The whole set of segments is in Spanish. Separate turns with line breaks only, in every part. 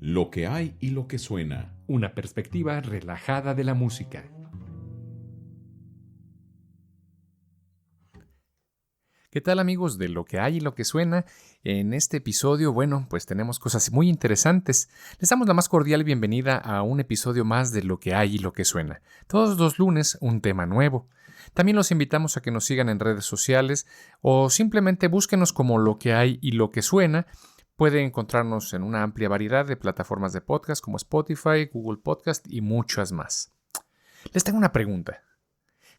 Lo que hay y lo que suena.
Una perspectiva relajada de la música. ¿Qué tal, amigos de Lo que hay y lo que suena? En este episodio, pues tenemos cosas muy interesantes. Les damos la más cordial bienvenida a un episodio más de Lo que hay y lo que suena. Todos los lunes un tema nuevo. También los invitamos a que nos sigan en redes sociales o simplemente búsquenos como Lo que hay y lo que suena. Puede encontrarnos en una amplia variedad de plataformas de podcast como Spotify, Google Podcast y muchas más. Les tengo una pregunta.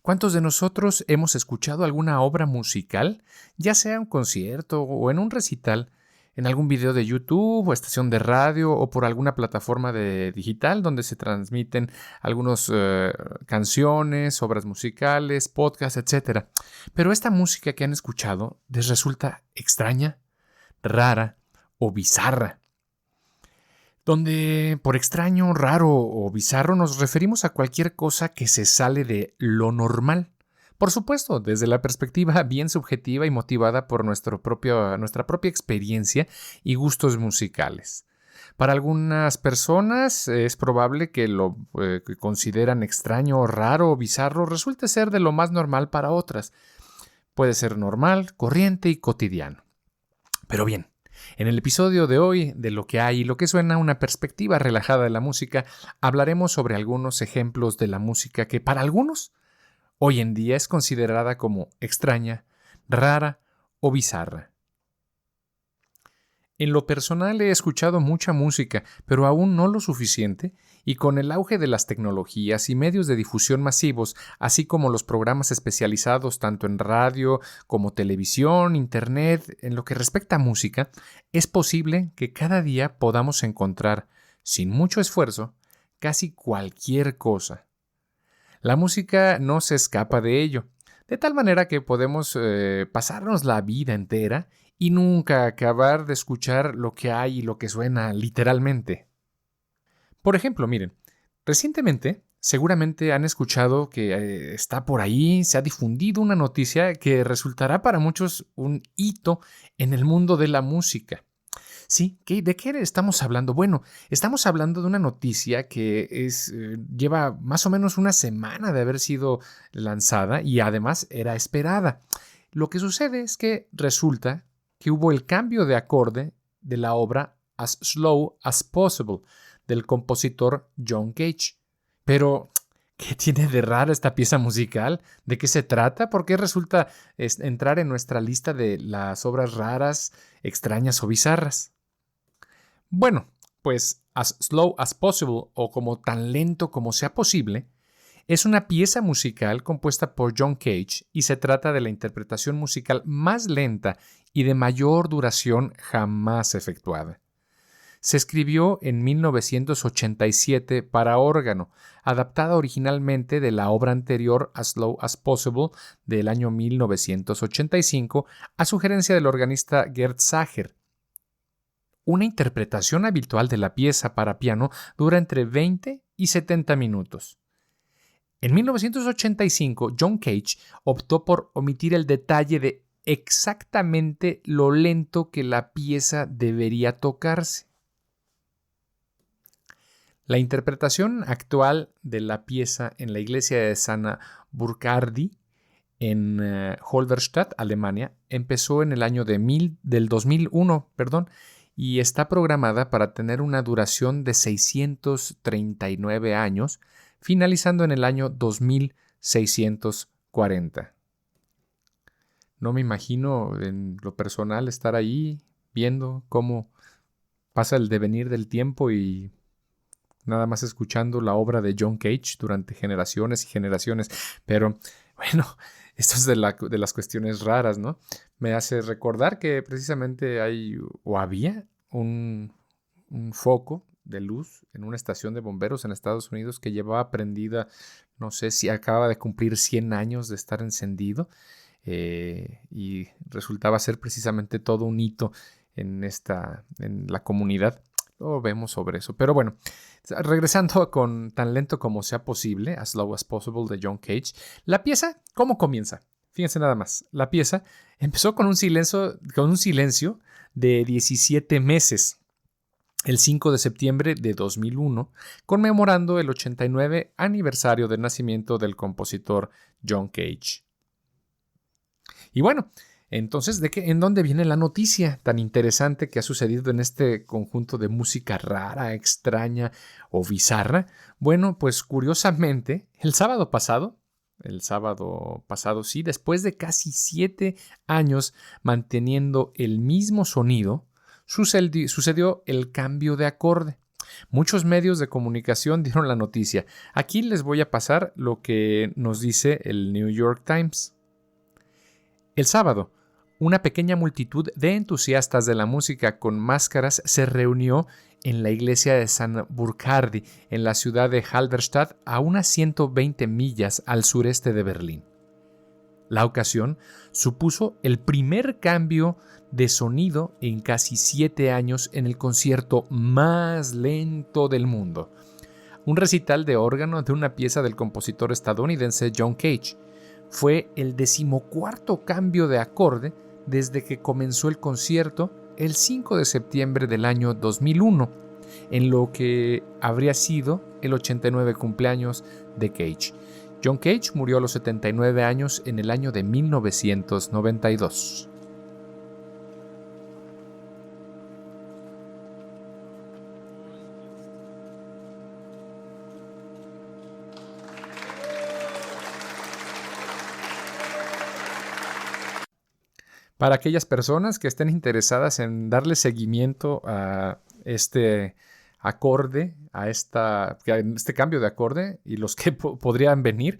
¿Cuántos de nosotros hemos escuchado alguna obra musical, ya sea un concierto o en un recital, en algún video de YouTube o estación de radio o por alguna plataforma digital donde se transmiten algunas canciones, obras musicales, podcasts, etc.? Pero esta música que han escuchado les resulta extraña, rara o bizarra. Donde por extraño, raro o bizarro nos referimos a cualquier cosa que se sale de lo normal. Por supuesto, desde la perspectiva bien subjetiva y motivada por nuestra propia experiencia y gustos musicales. Para algunas personas es probable que lo que consideran extraño, raro o bizarro resulte ser de lo más normal para otras. Puede ser normal, corriente y cotidiano. Pero bien, en el episodio de hoy, de Lo que hay y lo que suena, una perspectiva relajada de la música, hablaremos sobre algunos ejemplos de la música que para algunos hoy en día es considerada como extraña, rara o bizarra. En lo personal he escuchado mucha música, pero aún no lo suficiente, y con el auge de las tecnologías y medios de difusión masivos, así como los programas especializados tanto en radio como televisión, internet, en lo que respecta a música, es posible que cada día podamos encontrar, sin mucho esfuerzo, casi cualquier cosa. La música no se escapa de ello, de tal manera que podemos pasarnos la vida entera y nunca acabar de escuchar lo que hay y lo que suena literalmente. Por ejemplo, miren, recientemente seguramente han escuchado que está por ahí, se ha difundido una noticia que resultará para muchos un hito en el mundo de la música. Sí, ¿de qué estamos hablando? Bueno, estamos hablando de una noticia que lleva más o menos una semana de haber sido lanzada y además era esperada. Lo que sucede es que resulta que hubo el cambio de acorde de la obra As Slow as Possible del compositor John Cage. Pero, ¿qué tiene de rara esta pieza musical? ¿De qué se trata? ¿Por qué resulta entrar en nuestra lista de las obras raras, extrañas o bizarras? Bueno, pues As Slow as Possible, o como tan lento como sea posible, es una pieza musical compuesta por John Cage y se trata de la interpretación musical más lenta y de mayor duración jamás efectuada. Se escribió en 1987 para órgano, adaptada originalmente de la obra anterior As Slow as Possible del año 1985 a sugerencia del organista Gerd Sager. Una interpretación habitual de la pieza para piano dura entre 20 y 70 minutos. En 1985, John Cage optó por omitir el detalle de exactamente lo lento que la pieza debería tocarse. La interpretación actual de la pieza en la iglesia de Sana Burkardi en Halberstadt, Alemania, empezó en el año del 2001, y está programada para tener una duración de 639 años, finalizando en el año 2640. No me imagino en lo personal estar ahí viendo cómo pasa el devenir del tiempo y nada más escuchando la obra de John Cage durante generaciones y generaciones. Pero bueno, esto es de las cuestiones raras, ¿no? Me hace recordar que precisamente había un foco de luz en una estación de bomberos en Estados Unidos que llevaba prendida, no sé si acaba de cumplir 100 años de estar encendido, y resultaba ser precisamente todo un hito en la comunidad. Lo vemos sobre eso. Pero bueno, regresando con Tan lento como sea posible, As Slow as Possible de John Cage, la pieza, ¿cómo comienza? Fíjense nada más, la pieza empezó con un silencio de 17 meses. el 5 de septiembre de 2001, conmemorando el 89 aniversario del nacimiento del compositor John Cage. Y bueno, entonces, ¿en dónde viene la noticia tan interesante que ha sucedido en este conjunto de música rara, extraña o bizarra? Bueno, pues curiosamente, el sábado pasado, sí, después de casi 7 años manteniendo el mismo sonido, sucedió el cambio de acorde. Muchos medios de comunicación dieron la noticia. Aquí les voy a pasar lo que nos dice el New York Times. El sábado, una pequeña multitud de entusiastas de la música con máscaras se reunió en la iglesia de San Burkhardi, en la ciudad de Halberstadt, a unas 120 millas al sureste de Berlín. La ocasión supuso el primer cambio de sonido en casi 7 años en el concierto más lento del mundo. Un recital de órgano de una pieza del compositor estadounidense John Cage. Fue el 14º cambio de acorde desde que comenzó el concierto el 5 de septiembre del año 2001, en lo que habría sido el 89 cumpleaños de Cage. John Cage murió a los 79 años en el año de 1992. Para aquellas personas que estén interesadas en darle seguimiento a este acorde, a este cambio de acorde y los que podrían venir,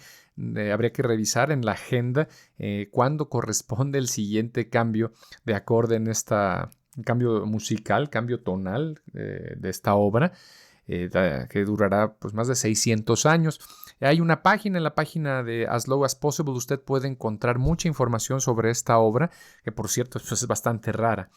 habría que revisar en la agenda cuándo corresponde el siguiente cambio de acorde en cambio musical, cambio tonal de esta obra, que durará pues, más de 600 años. Hay una página, en la página de As Low As Possible, usted puede encontrar mucha información sobre esta obra, que por cierto pues, es bastante rara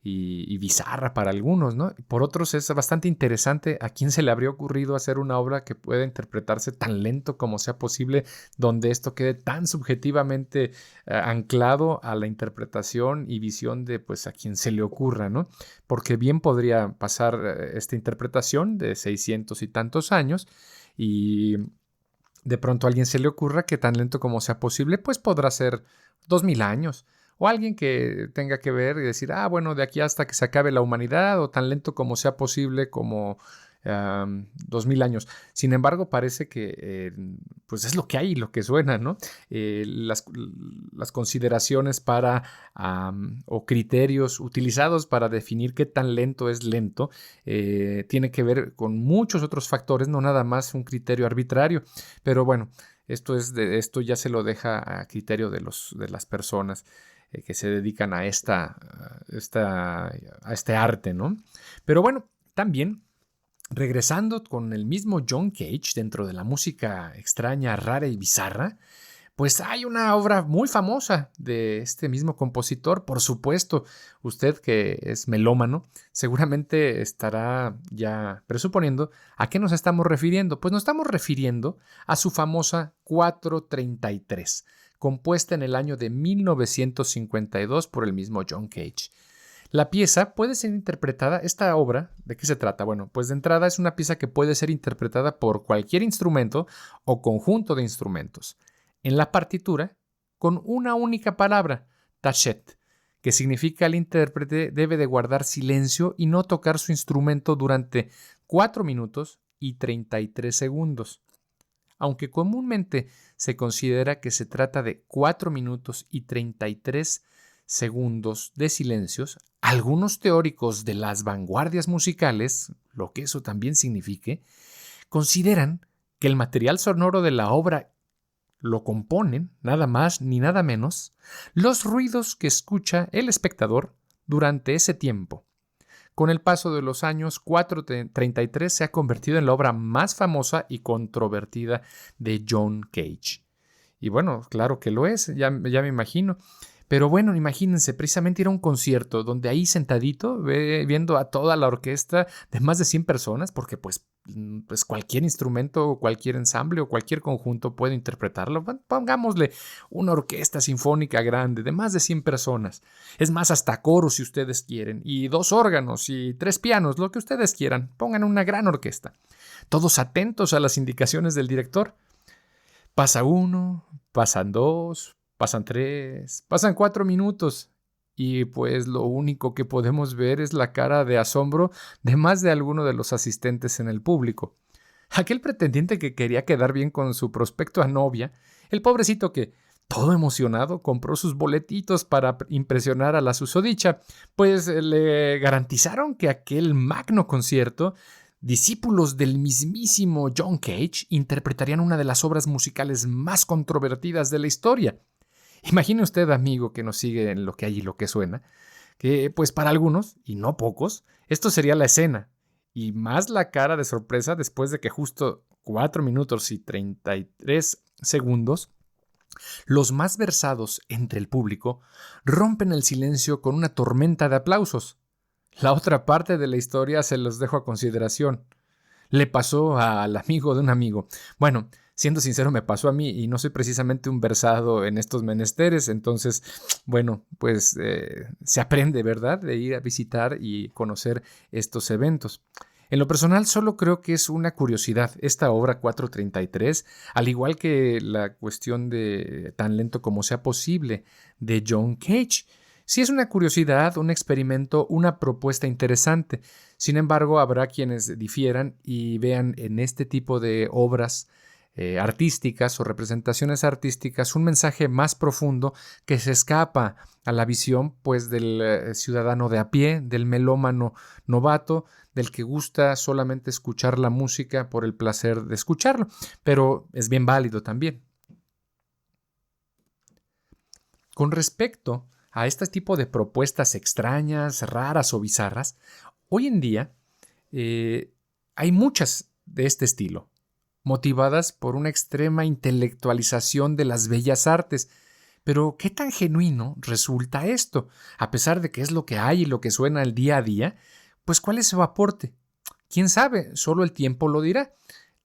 y bizarra para algunos, ¿no? Por otros es bastante interesante a quién se le habría ocurrido hacer una obra que pueda interpretarse tan lento como sea posible, donde esto quede tan subjetivamente anclado a la interpretación y visión de pues a quien se le ocurra, ¿no? Porque bien podría pasar esta interpretación de 600 y tantos años y de pronto a alguien se le ocurra que tan lento como sea posible, pues podrá ser 2000 años. O alguien que tenga que ver y decir, bueno, de aquí hasta que se acabe la humanidad, o tan lento como sea posible, como 2000 años. Sin embargo, parece que pues es lo que hay, lo que suena, ¿no? Las consideraciones o criterios utilizados para definir qué tan lento es lento tiene que ver con muchos otros factores, no nada más un criterio arbitrario. Pero bueno, esto ya se lo deja a criterio de las personas que se dedican a este arte, ¿no? Pero bueno, también regresando con el mismo John Cage dentro de la música extraña, rara y bizarra, pues hay una obra muy famosa de este mismo compositor. Por supuesto, usted que es melómano, seguramente estará ya presuponiendo a qué nos estamos refiriendo. Pues nos estamos refiriendo a su famosa 433, compuesta en el año de 1952 por el mismo John Cage. La pieza puede ser interpretada, esta obra, ¿de qué se trata? Bueno, pues de entrada es una pieza que puede ser interpretada por cualquier instrumento o conjunto de instrumentos. En la partitura, con una única palabra, tachet, que significa el intérprete debe de guardar silencio y no tocar su instrumento durante 4 minutos y 33 segundos. Aunque comúnmente se considera que se trata de 4 minutos y 33 segundos de silencios, algunos teóricos de las vanguardias musicales, lo que eso también signifique, consideran que el material sonoro de la obra lo componen, nada más ni nada menos, los ruidos que escucha el espectador durante ese tiempo. Con el paso de los años, 433 se ha convertido en la obra más famosa y controvertida de John Cage. Y bueno, claro que lo es, ya me imagino. Pero bueno, imagínense, precisamente ir a un concierto donde ahí sentadito, viendo a toda la orquesta de más de 100 personas, porque pues cualquier instrumento, cualquier ensamble o cualquier conjunto puede interpretarlo. Pongámosle una orquesta sinfónica grande de más de 100 personas. Es más, hasta coros si ustedes quieren, y 2 órganos y 3 pianos, lo que ustedes quieran. Pongan una gran orquesta. Todos atentos a las indicaciones del director. Pasa 1, pasan 2, pasan 3, pasan 4 minutos y pues lo único que podemos ver es la cara de asombro de más de alguno de los asistentes en el público. Aquel pretendiente que quería quedar bien con su prospecto a novia, el pobrecito que, todo emocionado, compró sus boletitos para impresionar a la susodicha, pues le garantizaron que aquel magno concierto, discípulos del mismísimo John Cage interpretarían una de las obras musicales más controvertidas de la historia. Imagine usted, amigo, que nos sigue en Lo que hay y lo que suena, que pues para algunos, y no pocos, esto sería la escena, y más la cara de sorpresa después de que justo 4 minutos y 33 segundos, los más versados entre el público rompen el silencio con una tormenta de aplausos. La otra parte de la historia se los dejo a consideración. Le pasó al amigo de un amigo. Bueno, siendo sincero, me pasó a mí y no soy precisamente un versado en estos menesteres. Entonces, bueno, pues se aprende, ¿verdad?, de ir a visitar y conocer estos eventos. En lo personal, solo creo que es una curiosidad esta obra 433, al igual que la cuestión de Tan lento como sea posible de John Cage. Sí es una curiosidad, un experimento, una propuesta interesante. Sin embargo, habrá quienes difieran y vean en este tipo de obras artísticas o representaciones artísticas un mensaje más profundo que se escapa a la visión pues del ciudadano de a pie, del melómano novato, del que gusta solamente escuchar la música por el placer de escucharlo, pero es bien válido también. Con respecto a este tipo de propuestas extrañas, raras o bizarras, hoy en día hay muchas de este estilo, motivadas por una extrema intelectualización de las bellas artes. Pero ¿qué tan genuino resulta esto? A pesar de que es lo que hay y lo que suena el día a día, pues ¿cuál es su aporte? ¿Quién sabe? Solo el tiempo lo dirá.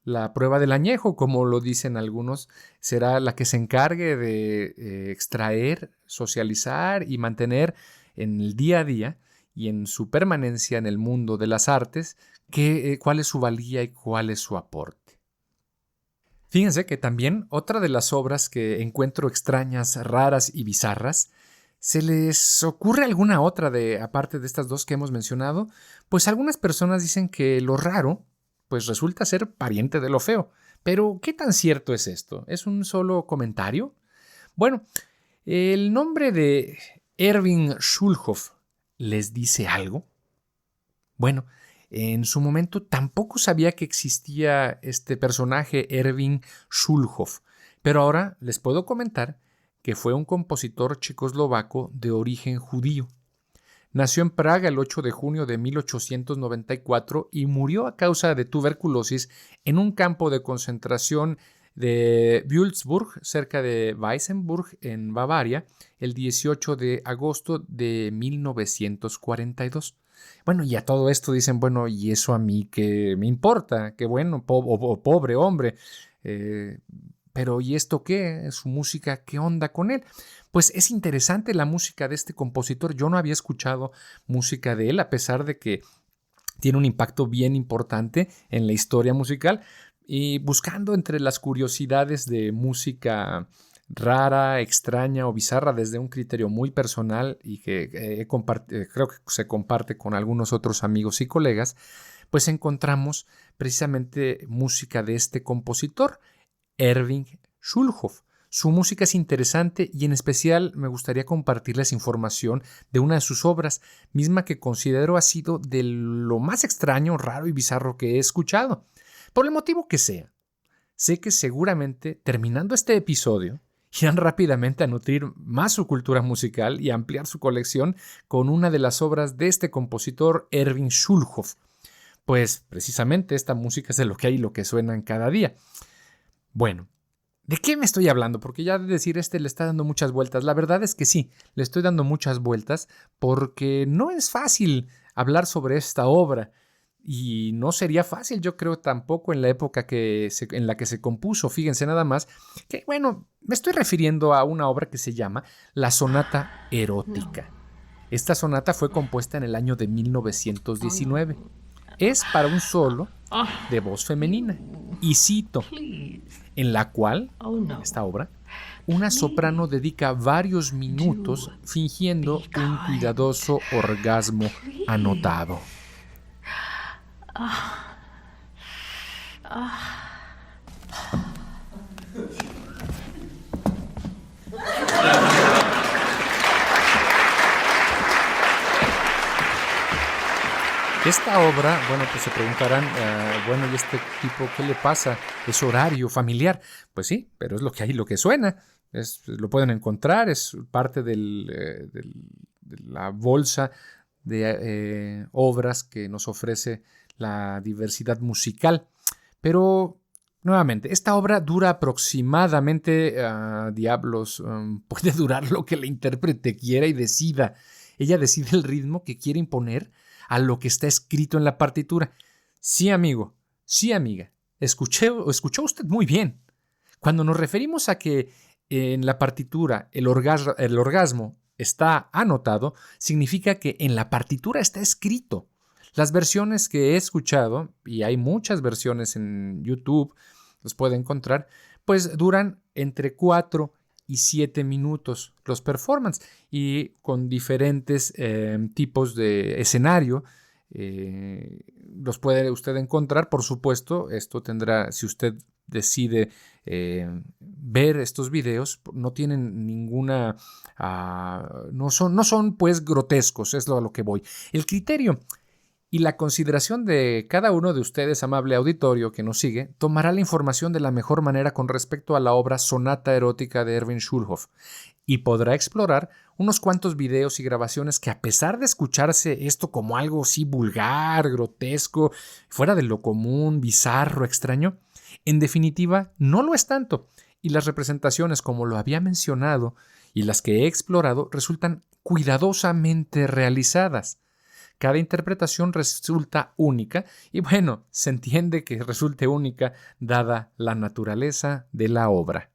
La prueba del añejo, como lo dicen algunos, será la que se encargue de extraer, socializar y mantener en el día a día y en su permanencia en el mundo de las artes cuál es su valía y cuál es su aporte. Fíjense que también otra de las obras que encuentro extrañas, raras y bizarras, ¿se les ocurre alguna otra aparte de estas dos que hemos mencionado? Pues algunas personas dicen que lo raro pues resulta ser pariente de lo feo. Pero, ¿qué tan cierto es esto? ¿Es un solo comentario? Bueno, el nombre de Erwin Schulhoff ¿les dice algo? Bueno, en su momento tampoco sabía que existía este personaje Erwin Schulhoff, pero ahora les puedo comentar que fue un compositor checoslovaco de origen judío. Nació en Praga el 8 de junio de 1894 y murió a causa de tuberculosis en un campo de concentración de Würzburg, cerca de Weißenburg, en Bavaria, el 18 de agosto de 1942. Bueno, y a todo esto dicen, bueno, ¿y eso a mí qué me importa? Qué bueno, pobre hombre. Pero ¿y esto qué? ¿Su música qué onda con él? Pues es interesante la música de este compositor. Yo no había escuchado música de él, a pesar de que tiene un impacto bien importante en la historia musical. Y buscando entre las curiosidades de música rara, extraña o bizarra desde un criterio muy personal y que creo que se comparte con algunos otros amigos y colegas, pues encontramos precisamente música de este compositor, Erwin Schulhoff. Su música es interesante y en especial me gustaría compartirles información de una de sus obras, misma que considero ha sido de lo más extraño, raro y bizarro que he escuchado. Por el motivo que sea, sé que seguramente terminando este episodio irán rápidamente a nutrir más su cultura musical y a ampliar su colección con una de las obras de este compositor Erwin Schulhoff. Pues precisamente esta música es de lo que hay y lo que suena en cada día. Bueno, ¿De qué me estoy hablando? Porque ya de decir le está dando muchas vueltas. La verdad es que sí, le estoy dando muchas vueltas porque no es fácil hablar sobre esta obra y no sería fácil, yo creo, tampoco en la época en la que se compuso. Fíjense nada más que, bueno, me estoy refiriendo a una obra que se llama La Sonata Erótica. Esta sonata fue compuesta en el año de 1919. Es para un solo de voz femenina. Y cito, en la cual, en esta obra, una soprano dedica varios minutos fingiendo un cuidadoso orgasmo anotado. Esta obra, bueno, pues se preguntarán, bueno, ¿y este tipo qué le pasa? ¿Es horario familiar? Pues sí, pero es lo que hay, lo que suena. Lo pueden encontrar, es parte de la bolsa de obras que nos ofrece la diversidad musical. Pero, nuevamente, esta obra dura aproximadamente, diablos, puede durar lo que la intérprete quiera y decida. Ella decide el ritmo que quiere imponer a lo que está escrito en la partitura. Sí, amigo, sí, amiga, escuchó usted muy bien. Cuando nos referimos a que en la partitura el orgasmo está anotado, significa que en la partitura está escrito. Las versiones que he escuchado, y hay muchas versiones en YouTube, los puede encontrar, pues duran entre 4 y 7 minutos los performances y con diferentes tipos de escenario. Los puede usted encontrar, por supuesto. Esto tendrá, si usted decide ver estos videos, no tienen ninguna, no son pues grotescos, es a lo que voy. El criterio y la consideración de cada uno de ustedes, amable auditorio que nos sigue, tomará la información de la mejor manera con respecto a la obra Sonata Erótica de Erwin Schulhoff y podrá explorar unos cuantos videos y grabaciones que, a pesar de escucharse esto como algo así vulgar, grotesco, fuera de lo común, bizarro, extraño, en definitiva no lo es tanto, y las representaciones, como lo había mencionado, y las que he explorado, resultan cuidadosamente realizadas. Cada interpretación resulta única y, bueno, se entiende que resulte única dada la naturaleza de la obra.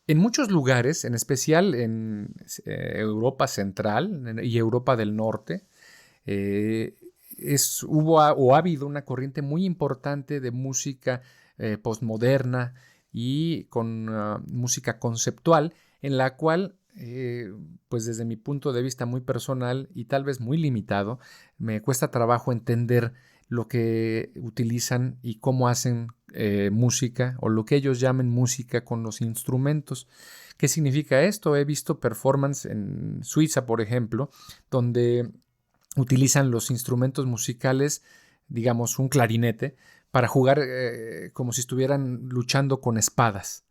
En muchos lugares, en especial en Europa Central y Europa del Norte, ha habido una corriente muy importante de música postmoderna y con música conceptual, en la cual pues desde mi punto de vista muy personal y tal vez muy limitado, me cuesta trabajo entender lo que utilizan y cómo hacen música, o lo que ellos llamen música con los instrumentos. ¿Qué significa esto? He visto performance en Suiza, por ejemplo, donde utilizan los instrumentos musicales, digamos un clarinete, para jugar como si estuvieran luchando con espadas.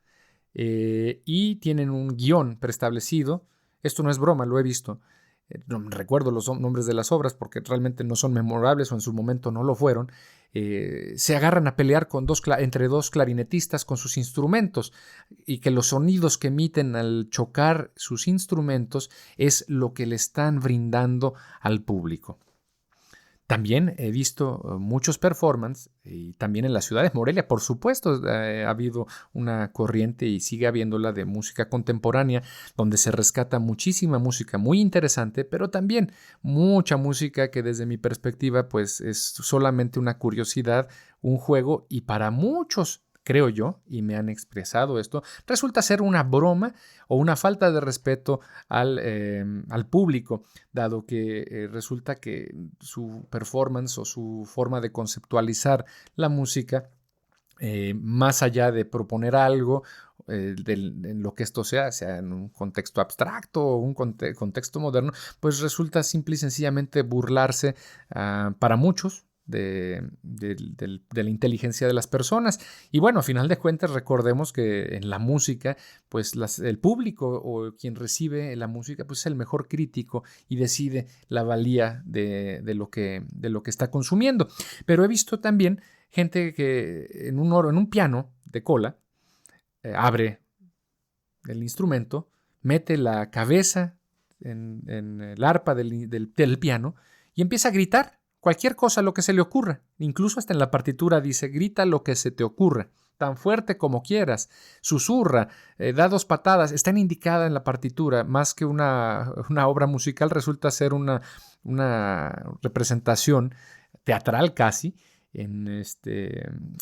Y tienen un guión preestablecido. Esto no es broma, lo he visto. No recuerdo los nombres de las obras porque realmente no son memorables o en su momento no lo fueron. Se agarran a pelear entre dos clarinetistas con sus instrumentos, y que los sonidos que emiten al chocar sus instrumentos es lo que le están brindando al público. También he visto muchos performances, y también en la ciudad de Morelia, por supuesto, ha habido una corriente y sigue habiéndola de música contemporánea, donde se rescata muchísima música muy interesante, pero también mucha música que desde mi perspectiva pues es solamente una curiosidad, un juego, y para muchos, creo yo, y me han expresado esto, resulta ser una broma o una falta de respeto al público, dado que resulta que su performance o su forma de conceptualizar la música, más allá de proponer algo, en lo que esto sea en un contexto abstracto o un contexto moderno, pues resulta simple y sencillamente burlarse para muchos de la inteligencia de las personas. Y bueno, a final de cuentas, recordemos que en la música, pues el público o quien recibe la música, pues es el mejor crítico y decide la valía de lo que está consumiendo. Pero he visto también gente que en un piano de cola abre el instrumento, mete la cabeza en el arpa del piano y empieza a gritar cualquier cosa, lo que se le ocurra. Incluso hasta en la partitura dice, grita lo que se te ocurra, tan fuerte como quieras, susurra, da 2 patadas. Está indicada en la partitura, más que una obra musical, resulta ser una representación teatral casi,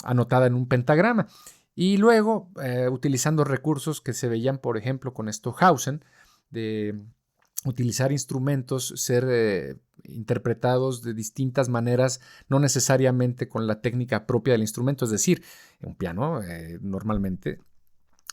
anotada en un pentagrama. Y luego, utilizando recursos que se veían, por ejemplo, con Stockhausen, de utilizar instrumentos, ser interpretados de distintas maneras, no necesariamente con la técnica propia del instrumento. Es decir, un piano normalmente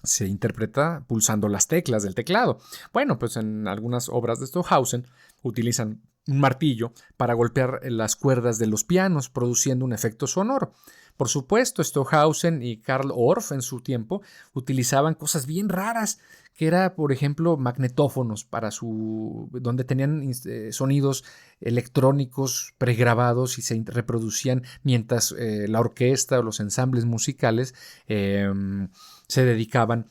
se interpreta pulsando las teclas del teclado. Bueno, pues en algunas obras de Stockhausen utilizan un martillo para golpear las cuerdas de los pianos, produciendo un efecto sonoro. Por supuesto, Stockhausen y Carl Orff en su tiempo utilizaban cosas bien raras, que era, por ejemplo, magnetófonos donde tenían sonidos electrónicos pregrabados y se reproducían mientras la orquesta o los ensambles musicales se dedicaban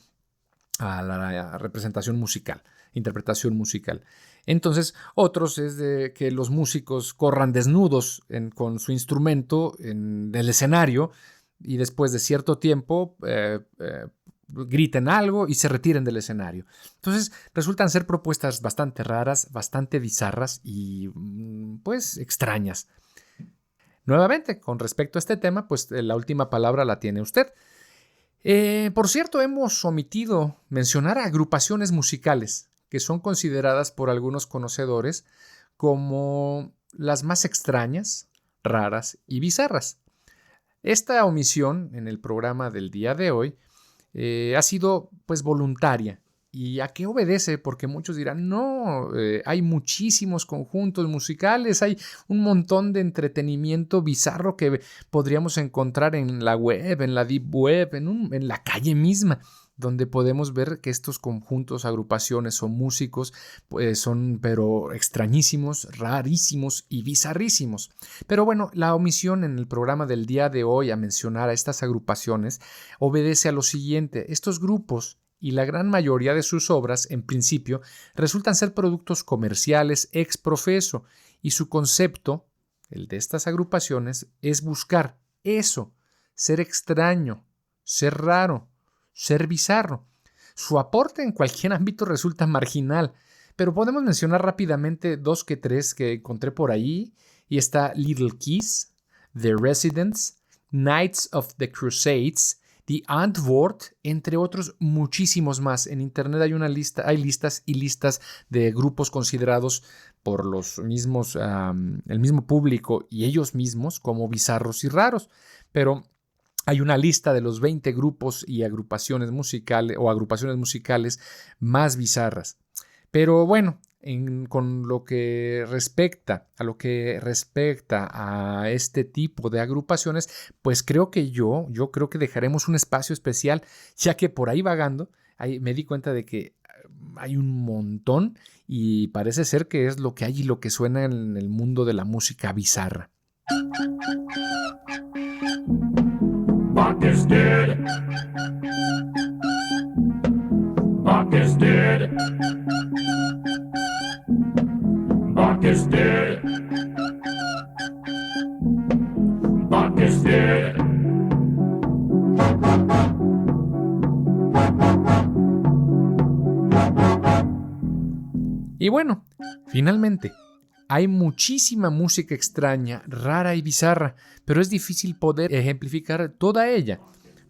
a la representación musical, interpretación musical. Entonces, otros es de que los músicos corran desnudos con su instrumento en el escenario y después de cierto tiempo griten algo y se retiren del escenario. Entonces, resultan ser propuestas bastante raras, bastante bizarras y pues extrañas. Nuevamente, con respecto a este tema, pues la última palabra la tiene usted. Por cierto, hemos omitido mencionar a agrupaciones musicales que son consideradas por algunos conocedores como las más extrañas, raras y bizarras. Esta omisión en el programa del día de hoy ha sido pues voluntaria. ¿Y a qué obedece? Porque muchos dirán, no, hay muchísimos conjuntos musicales, hay un montón de entretenimiento bizarro que podríamos encontrar en la web, en la deep web, en la calle misma, donde podemos ver que estos conjuntos, agrupaciones o músicos pues son pero extrañísimos, rarísimos y bizarrísimos. Pero bueno, la omisión en el programa del día de hoy a mencionar a estas agrupaciones obedece a lo siguiente: estos grupos y la gran mayoría de sus obras, en principio, resultan ser productos comerciales ex profeso, y su concepto, el de estas agrupaciones, es buscar eso, ser extraño, ser raro, ser bizarro. Su aporte en cualquier ámbito resulta marginal, pero podemos mencionar rápidamente 2 que 3 que encontré por ahí, y está Little Keys, The Residents, Knights of the Crusades, The Antwoord, entre otros muchísimos más. En internet hay listas y listas de grupos considerados por los mismos, el mismo público y ellos mismos como bizarros y raros, pero hay una lista de los 20 grupos y agrupaciones musicales más bizarras. Pero bueno, con lo que respecta a este tipo de agrupaciones, pues creo que yo creo que dejaremos un espacio especial, ya que por ahí vagando, me di cuenta de que hay un montón y parece ser que es lo que hay y lo que suena en el mundo de la música bizarra.
Bach is dead. Bach is dead. Bach is dead. Bach is dead.
Y bueno, finalmente, hay muchísima música extraña, rara y bizarra, pero es difícil poder ejemplificar toda ella.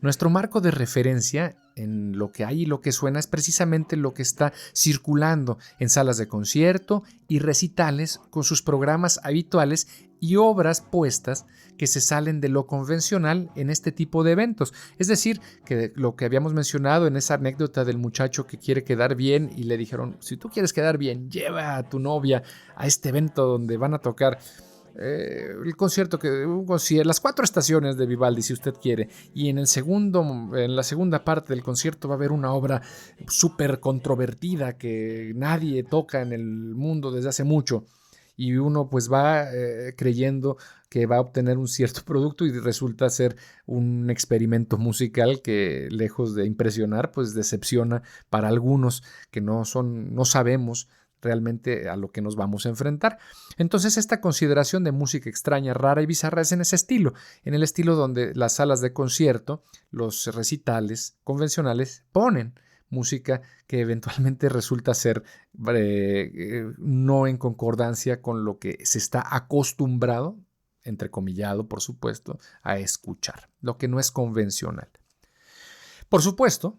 Nuestro marco de referencia en lo que hay y lo que suena es precisamente lo que está circulando en salas de concierto y recitales con sus programas habituales y obras puestas que se salen de lo convencional en este tipo de eventos. Es decir, que lo que habíamos mencionado en esa anécdota del muchacho que quiere quedar bien y le dijeron, si tú quieres quedar bien, lleva a tu novia a este evento donde van a tocar las 4 estaciones de Vivaldi, si usted quiere, y en la segunda parte del concierto va a haber una obra súper controvertida que nadie toca en el mundo desde hace mucho. y uno pues va creyendo que va a obtener un cierto producto y resulta ser un experimento musical que, lejos de impresionar, pues decepciona para algunos que no sabemos realmente a lo que nos vamos a enfrentar. Entonces, esta consideración de música extraña, rara y bizarra es en ese estilo, en el estilo donde las salas de concierto, los recitales convencionales ponen música que eventualmente resulta ser no en concordancia con lo que se está acostumbrado, entrecomillado, por supuesto, a escuchar, lo que no es convencional. Por supuesto,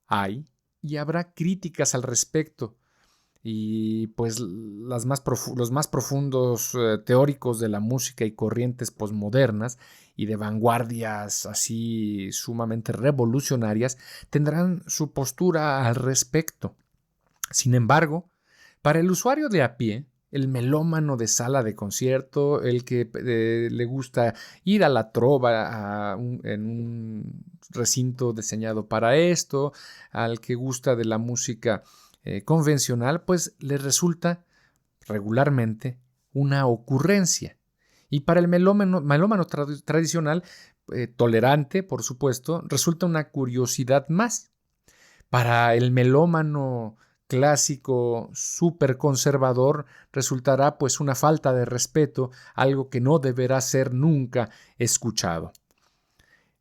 hay y habrá críticas al respecto, y pues los más profundos teóricos de la música y corrientes posmodernas y de vanguardias así sumamente revolucionarias tendrán su postura al respecto. Sin embargo, para el usuario de a pie, el melómano de sala de concierto, el que le gusta ir a la trova en un recinto diseñado para esto, al que gusta de la música convencional, pues le resulta regularmente una ocurrencia. Y para el melómano tradicional, tolerante, por supuesto, resulta una curiosidad más. Para el melómano clásico, súper conservador, resultará pues una falta de respeto, algo que no deberá ser nunca escuchado.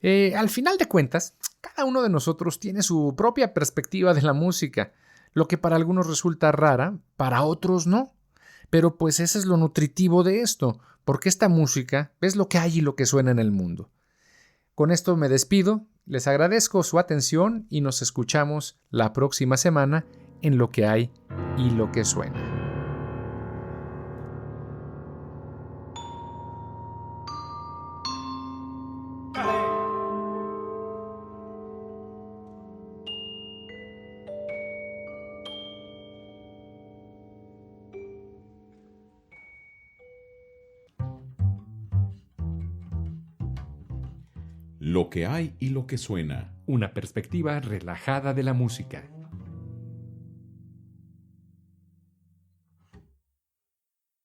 Al final de cuentas, cada uno de nosotros tiene su propia perspectiva de la música. Lo que para algunos resulta rara, para otros no. Pero pues ese es lo nutritivo de esto, porque esta música es lo que hay y lo que suena en el mundo. Con esto me despido, les agradezco su atención y nos escuchamos la próxima semana en Lo que hay y lo que suena.
Lo que hay y lo que suena.
Una perspectiva relajada de la música.